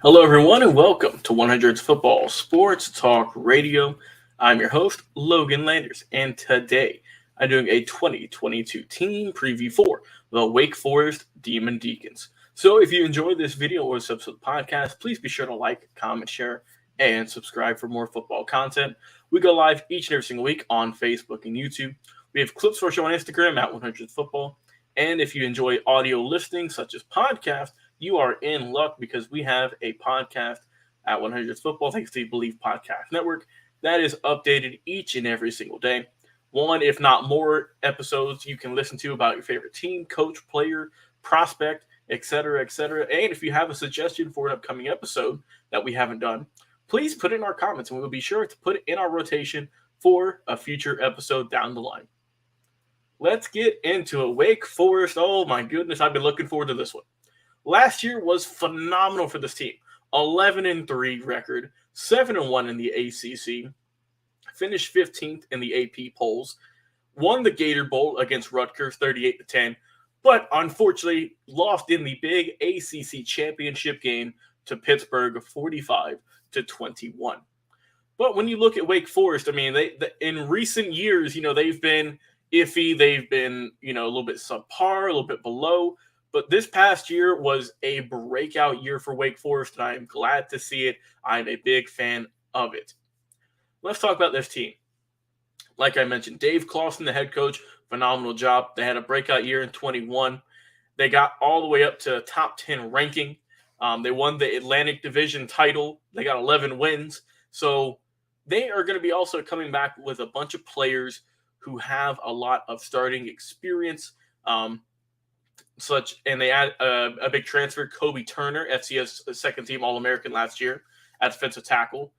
Hello, everyone, and welcome to 100's Football Sports Talk Radio. I'm your host, Logan Landers, and today I'm doing a 2022 team preview for the Wake Forest Demon Deacons. So, if you enjoyed this video or this episode of the podcast, please be sure to like, comment, share, and subscribe for more football content. We go live each and every single week on Facebook and YouTube. We have clips for our show on Instagram at 100 Football. And if you enjoy audio listening, such as podcasts, you are in luck because we have a podcast at 100 Football, thanks to the Believe Podcast Network, that is updated each and every single day. One, if not more, episodes you can listen to about your favorite team, coach, player, prospect, etc., etc. And if you have a suggestion for an upcoming episode that we haven't done, please put it in our comments, and we will be sure to put it in our rotation for a future episode down the line. Let's get into it. Wake Forest. Oh my goodness, I've been looking forward to this one. Last year was phenomenal for this team. 11-3 record, 7-1 in the ACC, finished 15th in the AP polls, won the Gator Bowl against Rutgers 38-10, but unfortunately lost in the big ACC championship game to Pittsburgh 45-21. But when you look at Wake Forest, I mean, in recent years, they've been iffy, they've been, a little bit subpar, a little bit below. But this past year was a breakout year for Wake Forest, and I am glad to see it. I'm a big fan of it. Let's talk about this team. Like I mentioned, Dave Clawson, the head coach, phenomenal job. They had a breakout year in 21. They got all the way up to top 10 ranking. They won the Atlantic Division title. They got 11 wins. So they are going to be also coming back with a bunch of players who have a lot of starting experience. And they add a big transfer, Kobe Turner, FCS second team All-American last year at defensive tackle.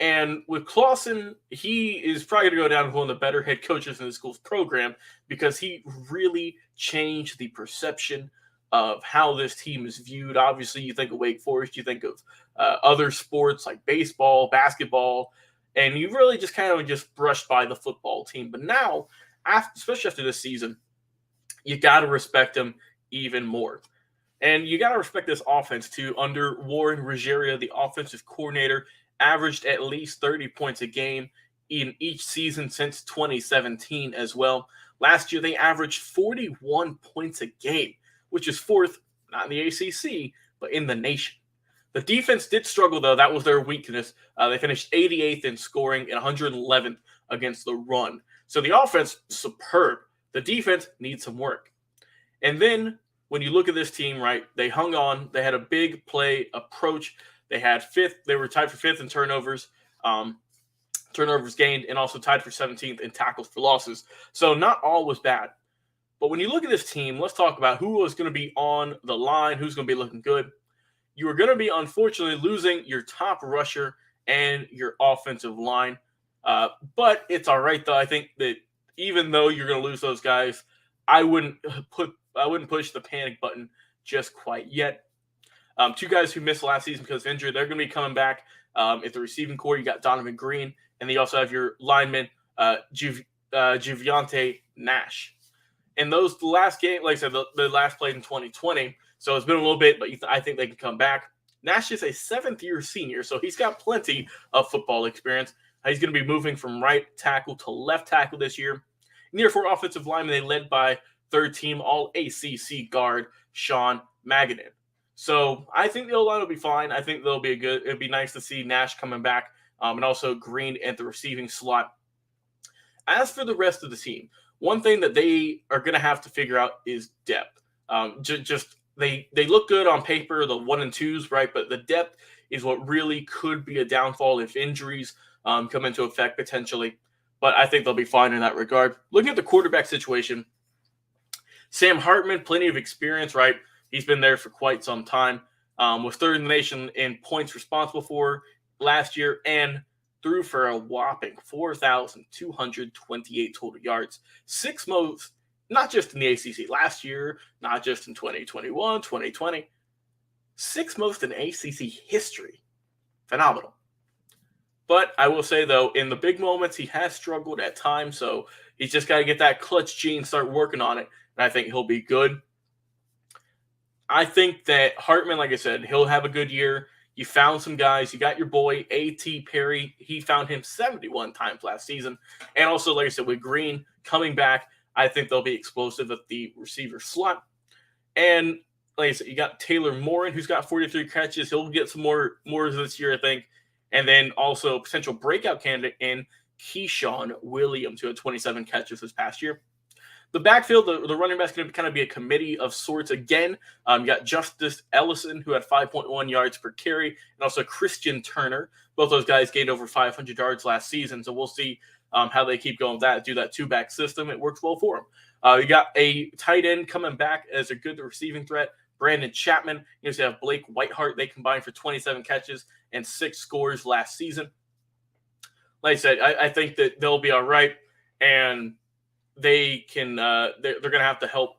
And with Clawson, he is probably going to go down as one of the better head coaches in the school's program because he really changed the perception of how this team is viewed. Obviously, you think of Wake Forest, you think of other sports like baseball, basketball, and you really just kind of just brushed by the football team. But now, especially after this season, you got to respect them even more. And you got to respect this offense, too. Under Warren Ruggiero, the offensive coordinator, averaged at least 30 points a game in each season since 2017 as well. Last year, they averaged 41 points a game, which is fourth, not in the ACC, but in the nation. The defense did struggle, though. That was their weakness. They finished 88th in scoring and 111th against the run. So the offense, superb. The defense needs some work. And then when you look at this team, right, they hung on. They had a big play approach. They had fifth. They were tied for fifth in turnovers, turnovers gained, and also tied for 17th in tackles for losses. So not all was bad. But when you look at this team, let's talk about who was going to be on the line, who's going to be looking good. You are going to be, unfortunately, losing your top rusher and your offensive line. But it's all right, though. I think that even though you're going to lose those guys, I wouldn't push the panic button just quite yet. Two guys who missed last season because of injury, they're going to be coming back. At the receiving core, you got Donovan Green, and then you also have your lineman, Javonte Nash. And the last game, like I said, the last played in 2020, so it's been a little bit, but I think they can come back. Nash is a seventh-year senior, so he's got plenty of football experience. He's going to be moving from right tackle to left tackle this year. Near four offensive linemen, they led by third-team All-ACC guard Sean Magadan. So I think the O-line will be fine. I think they'll be it'd be nice to see Nash coming back, and also Green at the receiving slot. As for the rest of the team, one thing that they are going to have to figure out is depth. They look good on paper, the 1 and 2s, right? But the depth is what really could be a downfall if injuries come into effect potentially. But I think they'll be fine in that regard. Looking at the quarterback situation, Sam Hartman, plenty of experience, right? He's been there for quite some time. Was third in the nation in points responsible for last year and threw for a whopping 4,228 total yards. Sixth most, not just in the ACC last year, not just in 2021, 2020. Sixth most in ACC history. Phenomenal. But I will say, though, in the big moments, he has struggled at times, so he's just got to get that clutch gene, start working on it, and I think he'll be good. I think that Hartman, like I said, he'll have a good year. You found some guys. You got your boy A.T. Perry. He found him 71 times last season. And also, like I said, with Green coming back, I think they'll be explosive at the receiver slot. And like I said, you got Taylor Morin, who's got 43 catches. He'll get some more this year, I think. And then also potential breakout candidate in Keyshawn Williams, who had 27 catches this past year. The backfield, the running back's going to kind of be a committee of sorts again. You got Justice Ellison, who had 5.1 yards per carry, and also Christian Turner. Both those guys gained over 500 yards last season, so we'll see how they keep going with that, do that two-back system. It works well for them. You got a tight end coming back as a good receiving threat, Brandon Chapman. You also have Blake Whiteheart. They combined for 27 catches and 6 scores last season. Like I said, I think that they'll be all right, and they can they're going to have to help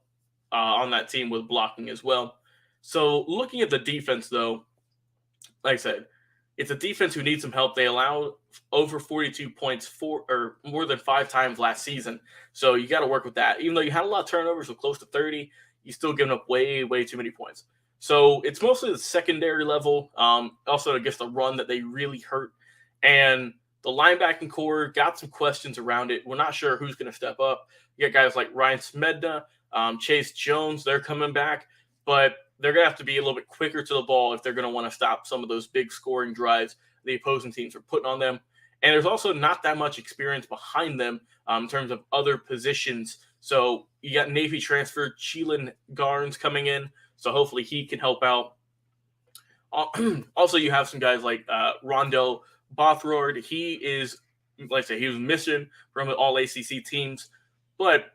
on that team with blocking as well. So looking at the defense, though, like I said, it's a defense who needs some help. They allow over 42 points or more than 5 times last season. So you got to work with that. Even though you had a lot of turnovers, so close to 30, you still giving up way too many points. So it's mostly the secondary level. Also, I guess the run that they really hurt. And the linebacking core got some questions around it. We're not sure who's going to step up. You got guys like Ryan Smedna, Chase Jones. They're coming back. But they're going to have to be a little bit quicker to the ball if they're going to want to stop some of those big scoring drives the opposing teams are putting on them. And there's also not that much experience behind them in terms of other positions. So you got Navy transfer Cheelan Garnes coming in. So hopefully he can help out. Also, you have some guys like Rondell Bothroyd. He is, like I say, he was missing from all ACC teams. But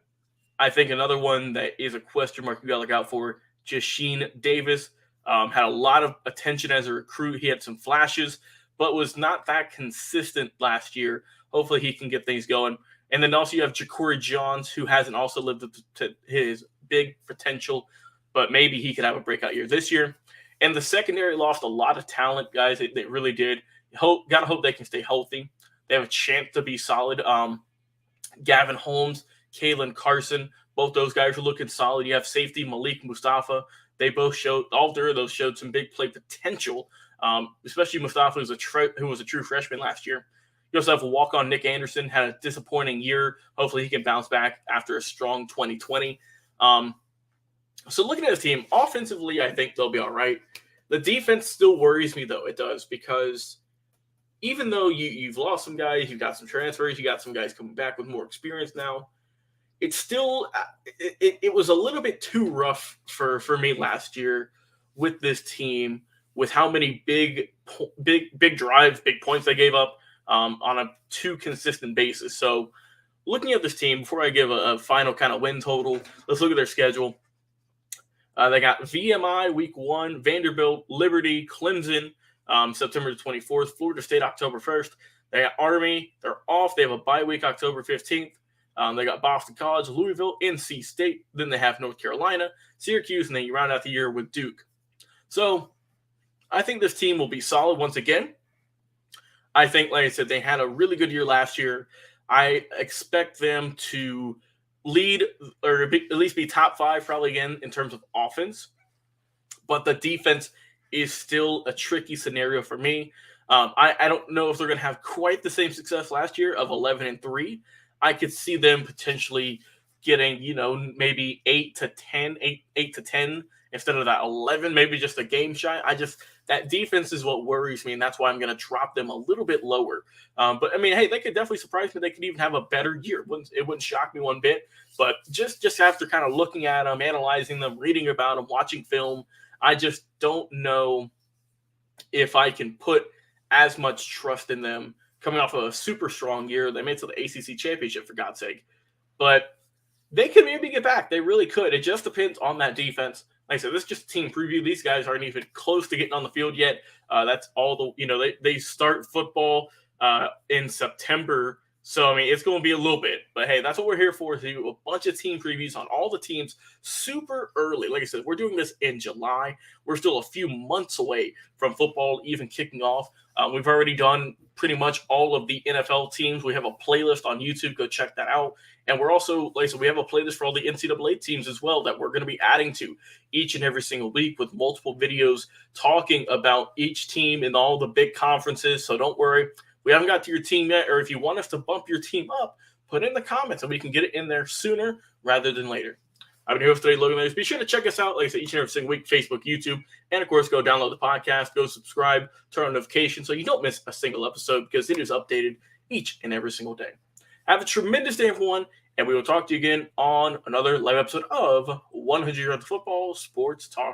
I think another one that is a question mark you got to look out for, Jasheen Davis, had a lot of attention as a recruit. He had some flashes, but was not that consistent last year. Hopefully he can get things going. And then also you have Ja'Cory Johns, who hasn't also lived up to his big potential, but maybe he could have a breakout year this year. And the secondary lost a lot of talent, guys. They really did. Gotta hope they can stay healthy. They have a chance to be solid. Gavin Holmes, Kalen Carson, both those guys are looking solid. You have safety Malik Mustafa. They both showed, all three of those showed some big play potential, especially Mustafa, who was a true freshman last year. You also have a walk-on Nick Anderson, had a disappointing year. Hopefully he can bounce back after a strong 2020. So looking at the team, offensively, I think they'll be all right. The defense still worries me, though. It does, because even though you've lost some guys, you've got some transfers, you got some guys coming back with more experience now, it's still it was a little bit too rough for me last year with this team, with how many big drives, big points they gave up on a too consistent basis. So looking at this team, before I give a final kind of win total, let's look at their schedule. They got VMI week 1, Vanderbilt, Liberty, Clemson, September 24th, Florida State October 1st. They got Army. They're off. They have a bye week October 15th. They got Boston College, Louisville, NC State. Then they have North Carolina, Syracuse, and then you round out the year with Duke. So I think this team will be solid once again. I think, like I said, they had a really good year last year. I expect them to lead or at least be top 5 probably again in terms of offense. But the defense is still a tricky scenario for me. I don't know if they're going to have quite the same success last year of 11-3. I could see them potentially getting, maybe 8 to 10 instead of that 11, maybe just a game shy. That defense is what worries me, and that's why I'm going to drop them a little bit lower. But I mean, hey, they could definitely surprise me. They could even have a better year. It wouldn't shock me one bit. But just after kind of looking at them, analyzing them, reading about them, watching film, I just don't know if I can put as much trust in them coming off of a super strong year. They made it to the ACC championship, for God's sake. But they could maybe get back. They really could. It just depends on that defense. Like I said, this is just a team preview. These guys aren't even close to getting on the field yet. That's all they start football in September. So, I mean, it's going to be a little bit. But, hey, that's what we're here for, to do a bunch of team previews on all the teams super early. Like I said, we're doing this in July. We're still a few months away from football even kicking off. We've already done pretty much all of the NFL teams. We have a playlist on YouTube. Go check that out. And we're also, like I said, we have a playlist for all the NCAA teams as well that we're going to be adding to each and every single week with multiple videos talking about each team and all the big conferences. So don't worry. We haven't got to your team yet, or if you want us to bump your team up, put it in the comments and we can get it in there sooner rather than later. I've been your host today, Logan Landers. Be sure to check us out, like I said, each and every single week, Facebook, YouTube, and of course, go download the podcast, go subscribe, turn on notifications so you don't miss a single episode because it is updated each and every single day. Have a tremendous day, everyone, and we will talk to you again on another live episode of 100 Yards Football Sports Talk